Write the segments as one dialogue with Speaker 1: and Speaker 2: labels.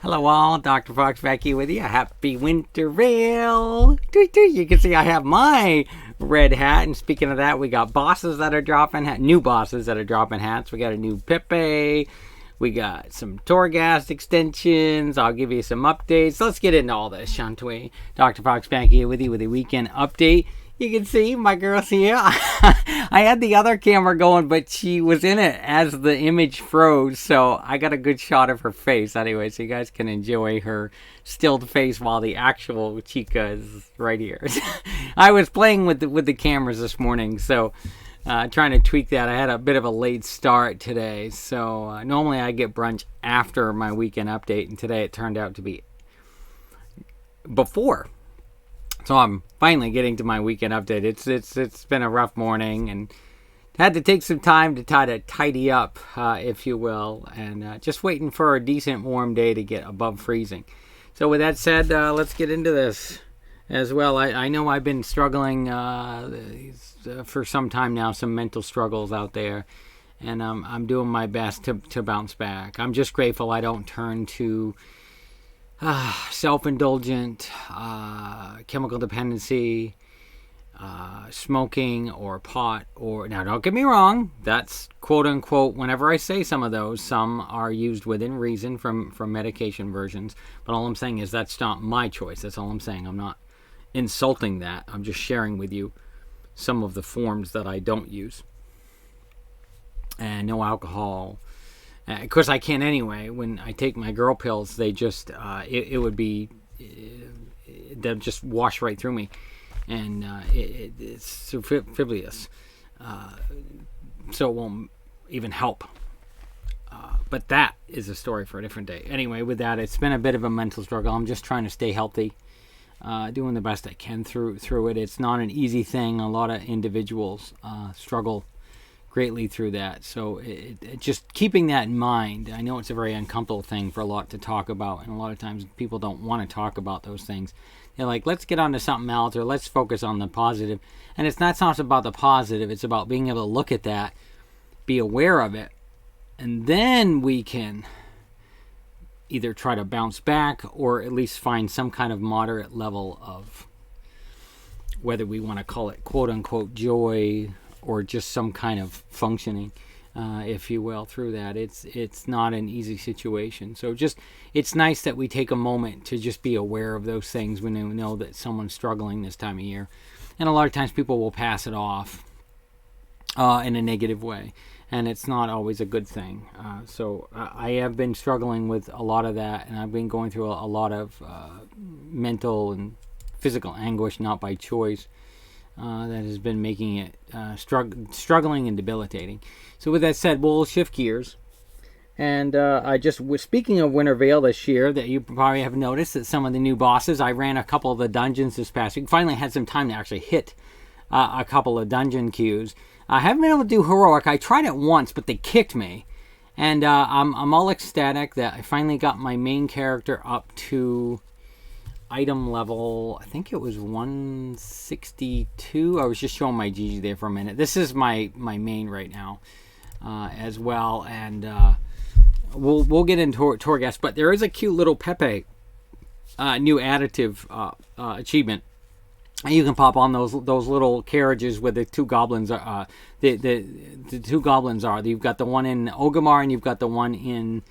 Speaker 1: Hello all, Dr. Fox back here with you. Happy Wintervale. You can see I have my red hat. And speaking of that, we got bosses that are dropping new bosses that are dropping hats. We got a new Pepe. We got some Torghast extensions. I'll give you some updates. Let's get into all this, shan't we? Dr. Fox back here with you with a weekend update. You can see my girl's here. I had the other camera going, but she was in it as the image froze, so I got a good shot of her face anyway, so you guys can enjoy her stilled face while the actual Chica is right here. I was playing with the cameras this morning, so trying to tweak that. I had a bit of a late start today, so normally I get brunch after my weekend update, and today it turned out to be before. So I'm finally getting to my weekend update. It's been a rough morning and had to take some time to try to tidy up, if you will, and just waiting for a decent warm day to get above freezing. So with that said, let's get into this as well. I know I've been struggling for some time now, some mental struggles out there, and I'm doing my best to bounce back. I'm just grateful I don't turn to self-indulgent, chemical dependency, smoking or pot, or now don't get me wrong, that's quote unquote, whenever I say some of those, some are used within reason from medication versions, but all I'm saying is that's not my choice. That's all I'm saying. I'm not insulting that. I'm just sharing with you some of the forms that I don't use. And no alcohol. Of course, I can't anyway. When I take my girl pills, they just, it would be, they'll just wash right through me. And it's superfluous. So it won't even help. But that is a story for a different day. Anyway, with that, it's been a bit of a mental struggle. I'm just trying to stay healthy, doing the best I can through it. It's not an easy thing. A lot of individuals struggle greatly through that, so it just keeping that in mind. I know it's a very uncomfortable thing for a lot to talk about, and a lot of times people don't want to talk about those things. They're like, let's get on to something else, or let's focus on the positive. And it's not so much about the positive, it's about being able to look at that, be aware of it, and then we can either try to bounce back or at least find some kind of moderate level of, whether we want to call it quote unquote joy or just some kind of functioning, if you will, through that. It's not an easy situation. So just, it's nice that we take a moment to just be aware of those things when they know that someone's struggling this time of year. And a lot of times people will pass it off in a negative way, and it's not always a good thing. So I have been struggling with a lot of that, and I've been going through a lot of mental and physical anguish, not by choice. That has been making it struggling and debilitating. So with that said, we'll shift gears. And I just was speaking of Wintervale this year, that you probably have noticed that some of the new bosses, I ran a couple of the dungeons this past week. Finally had some time to actually hit a couple of dungeon queues. I haven't been able to do heroic. I tried it once, but they kicked me. And I'm all ecstatic that I finally got my main character up to item level, I think it was 162. I was just showing my GG there for a minute. This is my main right now as well, and we'll get into Torghast, but there is a cute little Pepe new additive achievement. You can pop on those little carriages where the two goblins are. The two goblins are. You've got the one in Orgrimmar and you've got the one in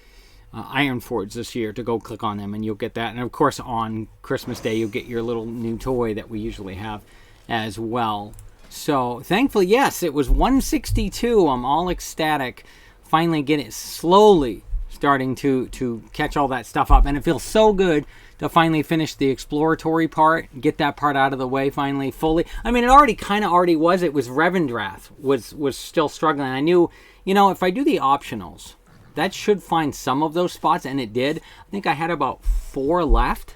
Speaker 1: Ironforge this year. To go click on them and you'll get that. And of course on Christmas Day you'll get your little new toy that we usually have as well. So thankfully, yes, it was 162. I'm all ecstatic. Finally getting it, slowly starting to catch all that stuff up. And it feels so good to finally finish the exploratory part, get that part out of the way finally fully. I mean, it already was. It was Revendrath was still struggling. I knew, if I do the optionals, that should find some of those spots, and it did. I think I had about 4 left.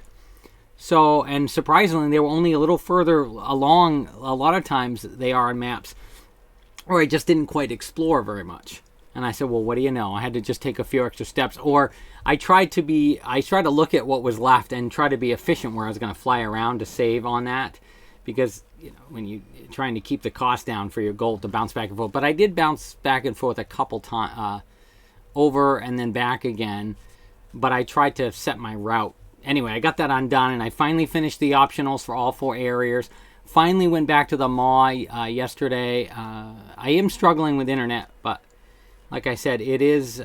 Speaker 1: So, and surprisingly, they were only a little further along. A lot of times they are on maps where I just didn't quite explore very much. And I said, well, what do you know? I had to just take a few extra steps. Or I tried to look at what was left and try to be efficient where I was going to fly around to save on that. Because, when you're trying to keep the cost down for your gold to bounce back and forth. But I did bounce back and forth a couple times. Over and then back again but I tried to set my route. Anyway, I got that undone, and I finally finished the optionals for all 4 areas. Finally went back to the Maw yesterday. I am struggling with internet, but like I said, it is...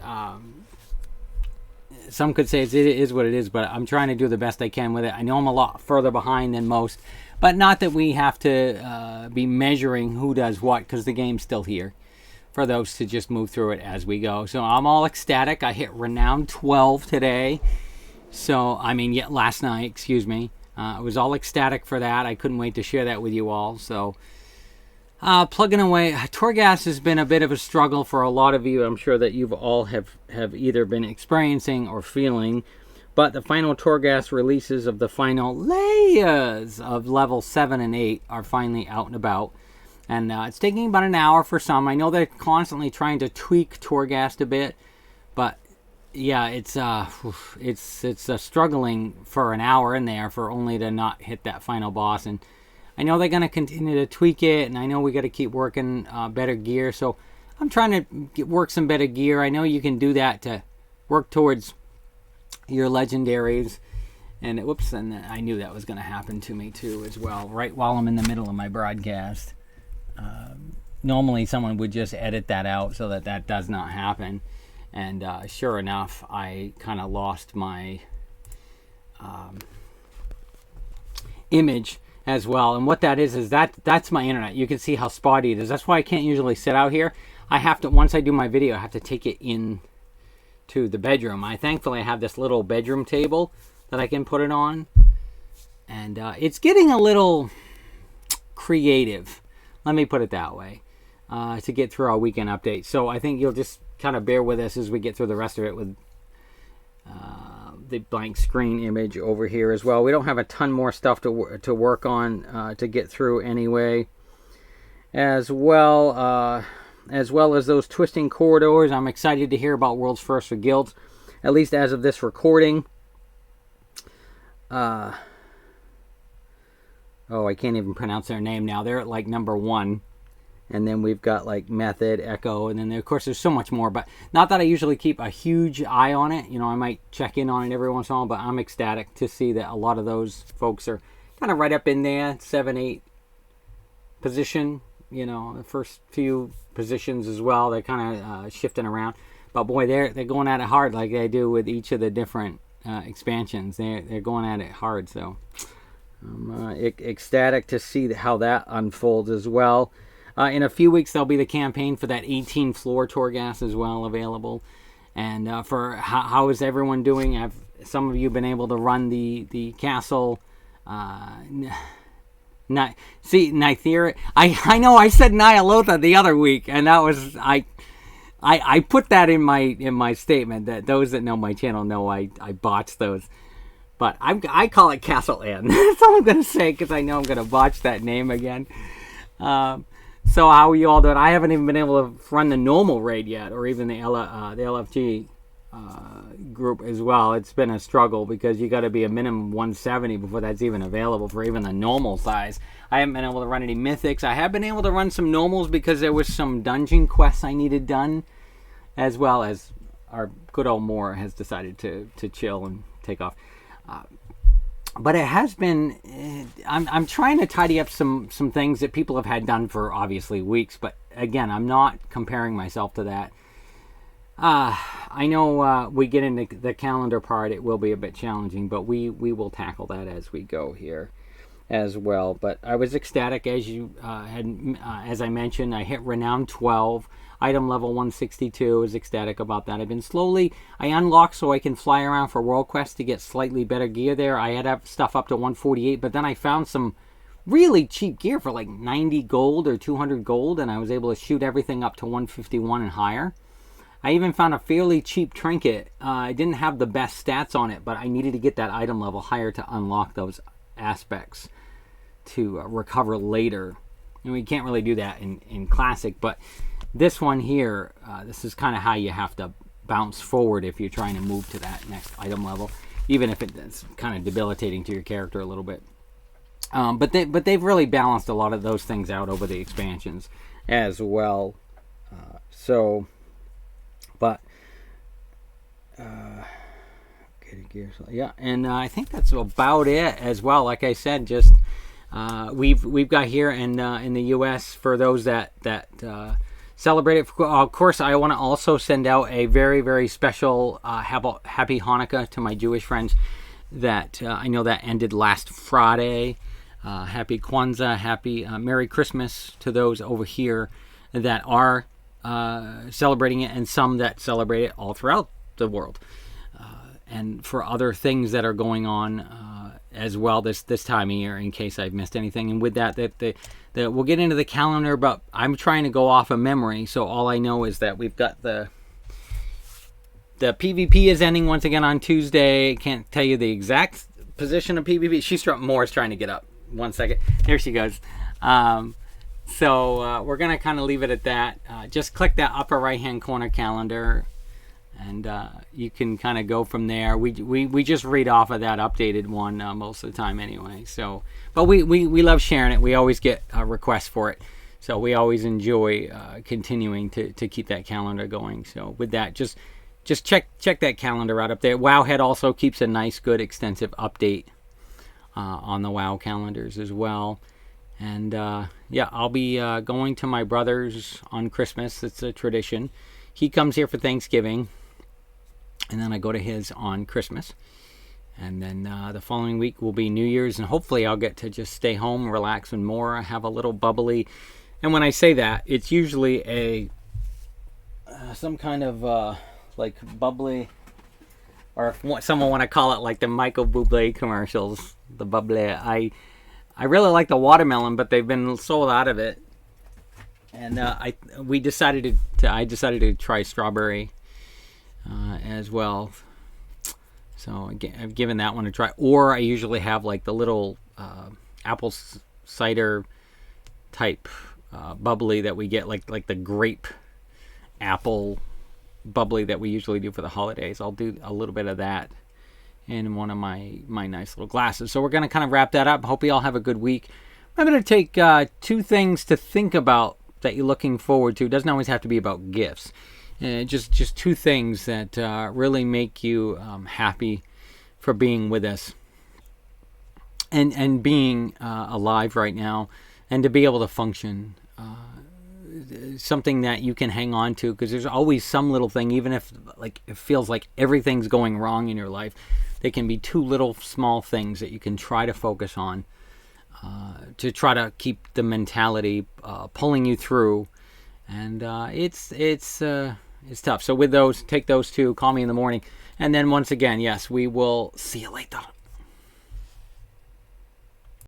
Speaker 1: some could say it is what it is, but I'm trying to do the best I can with it. I know I'm a lot further behind than most, but not that we have to be measuring who does what, because the game's still here for those to just move through it as we go. So I'm all ecstatic. I hit Renown 12 today. So, I mean, last night, excuse me. I was all ecstatic for that. I couldn't wait to share that with you all. So, plugging away. Torghast has been a bit of a struggle for a lot of you. I'm sure that you've all have either been experiencing or feeling. But the final Torghast releases of the final layers of level 7 and 8 are finally out and about. And it's taking about an hour for some. I know they're constantly trying to tweak Torghast a bit, but yeah, it's struggling for an hour in there for only to not hit that final boss. And I know they're going to continue to tweak it, and I know we got to keep working better gear. So I'm trying to work some better gear. I know you can do that to work towards your legendaries. And whoops, and I knew that was going to happen to me too as well, right while I'm in the middle of my broadcast. Normally someone would just edit that out so that does not happen. And sure enough, I kind of lost my image as well. And what that is that's my internet. You can see how spotty it is. That's why I can't usually sit out here. I have to, once I do my video, I have to take it in to the bedroom. Thankfully I have this little bedroom table that I can put it on. And it's getting a little creative. Let me put it that way, to get through our weekend update. So I think you'll just kind of bear with us as we get through the rest of it with the blank screen image over here as well. We don't have a ton more stuff to work on to get through anyway. As well as those twisting corridors. I'm excited to hear about World's First for Guilds, at least as of this recording. Oh, I can't even pronounce their name now. They're at like number 1. And then we've got like Method, Echo, and then of course there's so much more. But not that I usually keep a huge eye on it. You know, I might check in on it every once in a while, but I'm ecstatic to see that a lot of those folks are kind of right up in there, 7, 8 position. You know, the first few positions as well. They're kind of shifting around. But boy, they're going at it hard like they do with each of the different expansions. They're going at it hard, so... I'm ecstatic to see how that unfolds as well. In a few weeks, there'll be the campaign for that 18 floor Torghast as well available. And for how is everyone doing? Have some of you been able to run the castle? Nythera. I know I said Nyalotha the other week, and that was I put that in my statement that those that know my channel know I botched those. But I call it Castle Inn. That's all I'm going to say, because I know I'm going to botch that name again. So how are you all doing? I haven't even been able to run the normal raid yet, or even the LFG group as well. It's been a struggle, because you got to be a minimum 170 before that's even available for even the normal size. I haven't been able to run any mythics. I have been able to run some normals because there was some dungeon quests I needed done, as well as our good old Mora has decided to chill and take off. But it has been, I'm trying to tidy up some things that people have had done for obviously weeks, but again, I'm not comparing myself to that. I know we get into the calendar part, it will be a bit challenging, but we will tackle that as we go here as well. But I was ecstatic, as you as I mentioned, I hit Renown 12. Item level 162, is ecstatic about that. I unlocked so I can fly around for World Quest to get slightly better gear there. I had stuff up to 148, but then I found some really cheap gear for like 90 gold or 200 gold, and I was able to shoot everything up to 151 and higher. I even found a fairly cheap trinket. I didn't have the best stats on it, but I needed to get that item level higher to unlock those aspects to recover later. And we can't really do that in Classic, but this one here, this is kind of how you have to bounce forward if you're trying to move to that next item level, even if it's kind of debilitating to your character a little bit. But they've really balanced a lot of those things out over the expansions as well. gear. So, yeah, and I think that's about it as well. Like I said, just we've got here in the U.S. for those that celebrate it. Of course, I want to also send out a very, very special happy Hanukkah to my Jewish friends that I know that ended last Friday. Happy Kwanzaa, happy Merry Christmas to those over here that are celebrating it, and some that celebrate it all throughout the world. And for other things that are going on as well this time of year, in case I've missed anything. And with that we'll get into the calendar, but I'm trying to go off of memory, so all I know is that we've got the PvP is ending once again on Tuesday. Can't tell you the exact position of PvP. Mora's trying to get up. 1 second. There she goes. So we're going to kind of leave it at that. Just click that upper right-hand corner calendar, and you can kind of go from there. We just read off of that updated one most of the time anyway. So, but we love sharing it. We always get requests for it. So we always enjoy continuing to keep that calendar going. So with that, just check that calendar out up there. Wowhead also keeps a nice, good, extensive update on the WoW calendars as well. And yeah, I'll be going to my brother's on Christmas. It's a tradition. He comes here for Thanksgiving, and then I go to his on Christmas. And then the following week will be New Year's, and hopefully I'll get to just stay home, relax with Mora, have a little bubbly. And when I say that, it's usually a some kind of like bubbly, or if someone want to call it like the Michael Bublé commercials, the bubbly. I really like the watermelon, but they've been sold out of it. And I decided to try strawberry as well. So I've given that one a try. Or I usually have like the little apple cider type bubbly that we get, like the grape apple bubbly that we usually do for the holidays. I'll do a little bit of that in one of my nice little glasses. So we're going to kind of wrap that up. Hope you all have a good week. I'm going to take 2 things to think about that you're looking forward to. It doesn't always have to be about gifts. Just 2 things that really make you happy for being with us and being alive right now, and to be able to function. Something that you can hang on to, because there's always some little thing, even if like it feels like everything's going wrong in your life. There can be 2 little small things that you can try to focus on to try to keep the mentality pulling you through. And it's tough. So with those, take those 2, call me in the morning. And then once again, yes, we will see you later.